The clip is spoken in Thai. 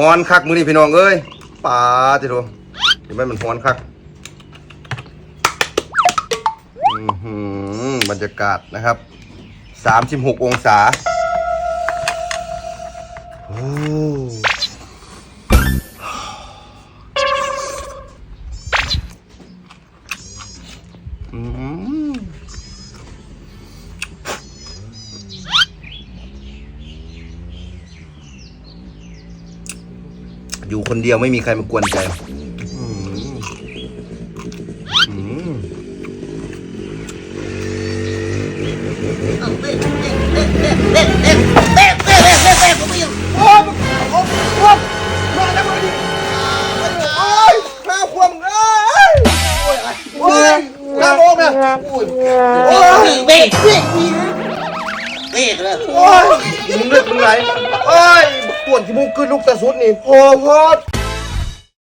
ฮ้อนคักมื้อนี้พี่น้องเอ้ยปลาติโดเห็นไหมมันฮ้อนคักบรรยากาศนะครับ36องศาโอ้อยู่คนเดียวไม่มีใครมากวนใจมึงเลือดมึงไหลโอ้ยปวดที่มึงขึ้นลูกตะสุดนี่โอ้โห